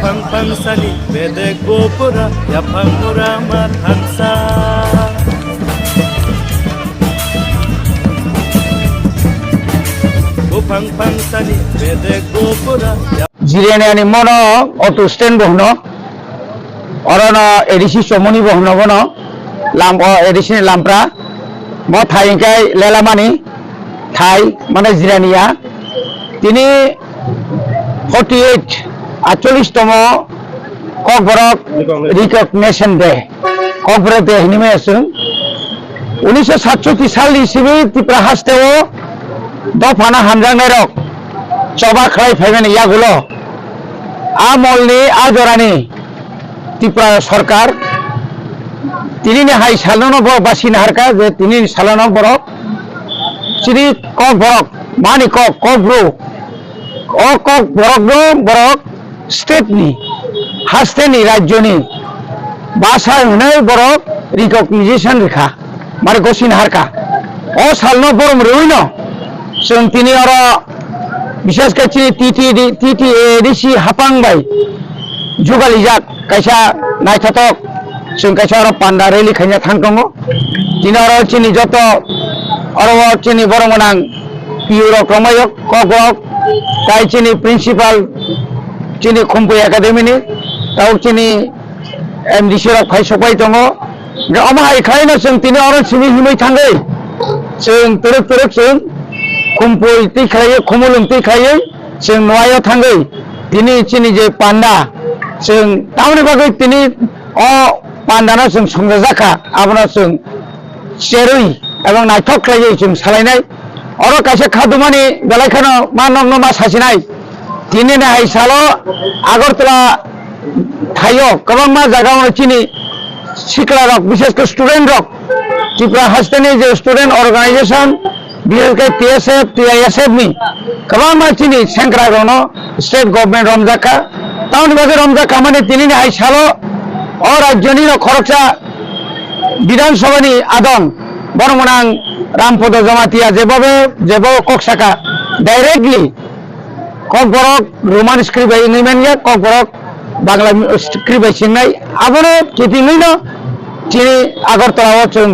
Yapang pangsani bedek gopura yapang murama thansa Upang pangsani bedek gopura Jirene ani mono auto stand bohno orana edisi somoni bohno bono lam edisi lampra mo thaikai lelamani thai মানে জিরানিয়া তিনি 48তম Kokborok recognition day Kokborok day হিনিমে আছে 1967 সাল হিসেবে Tripura হাস্তেও দফানা হামজাংনাই rock চবা খাই ফাইবেন ইয়াগুলো আমলনি আজরানি ত্রিপুরা সরকার তিনি high সালানো বাসিনা হারকা যে তিনি সালানো বরক চিনি কক বরক মানি ককব্রু ও কক বরক স্টেটনি হাস্তেনি রাজ্যনি ভাষা হনাই বরক রিকগনিশন রেখা মানে গসিন হারকা ও সালনো বরম রইন जों তিনি আরো বিশেষ করে টিটি এডিসি হাপাংবাই जुगाली जाक कैसा नायथाथक जों कैसा आरो पान्डा रेलि खायना थांदोङो दिनै आरो चिनि जत आरो चिनि बरमनां पिउर क्रमायक कगक ताइ चिनि प्रिन्सिपाल चिनि खुम्पु एकाडेमिनि ताव चिनि एमडिसि रक फायसबाय दङ अमाय खायना जों दिनै आरो चिनि हिमै थाङै जों तुरुक जों खुम्पु तिखायो खुमुलुं तिखायो जों नवायाव थाङै दिनै चिनि जे पान्डा जों तावनि बागै दिनै अ पान्डाना जों संजाजाखा आबना जों सेरुइ एबं नायथक खालायै जों सालायनाय अर कासे खादुमानि बेलायखानो मा नंनो मा सासिनाय दिनै नाय सालो आगरतला थायो गोबां मा जायगायाव चिनि सिखला रक विशेष कर स्टुडेन्ट रक त्रिपुरा हास्टेनि जे स्टुडेन्ट अर्गानाइजेशन बिएलके टीएसएफ टीआईएसएफ नि गोबां मा चिनि सेंग्रा दङ स्टेट गभर्नमेन्ट रमजाखा ताउनि बागै रमजाखा माने दिनै नाय सालो अ राज्यनि खरचा विधानसभानि आदन बरमनां रामपद जमातिया जेबो कक्साका डाइरेक्टली ककबरक रोमान स्क्रिप्ट इंगमेनिया ककबरक बांग्ला स्क्रिप्ट सिंनाय आबनो केटिङैनो चिनि आगरतलाव जों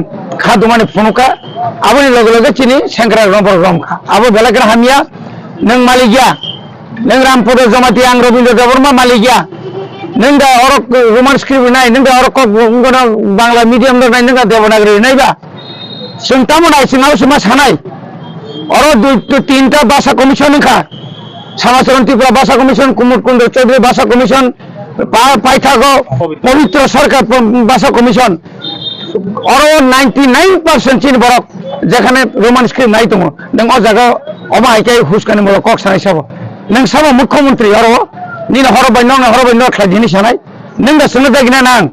खादुमानि फनुका आबनि लगे लगे चिनि सेंग्रा नम्बर रमखा आबो बेलागरा हामिया नों मालिकिया नों रामपद जमाति आं रवीन्द्र देवबर्मा मालिकिया नों दा अरक रोमान स्क्रिप्ट नाय नों दा अरक बांग्ला मिडियाम नाय नों दा देवनागरी नायबा जों तामोनाय सिङाव समा सानाय अर दुइ तीनटा भाषा कमिशन खा समाचरण त्रिपुरा भाषा कमिशन कुमुद कुंड चौधरी भाषा कमिशन पाइथागो पवित्र सरकार भाषा कमिशन और 99% चीन बरक जेखाने रोमान स्क्रिप्ट नाय दङ नों अ जायगायाव अमायकाय हुसकानि मल कक सानाय साबो नों साबो मुख्यमंत्री आरो निना हरबाय न खादिनि सानाय नों दा सोंनो दागिना नां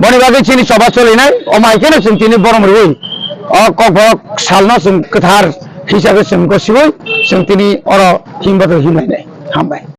बनि बागै चिनि सभा चलिनाय अमायकानो जों दिनै बरम रइ अ कक सालना जों गोथार हिसाबै जों गसिबो जों दिनै अर हिमबाद हिमलायनाय हामबाय।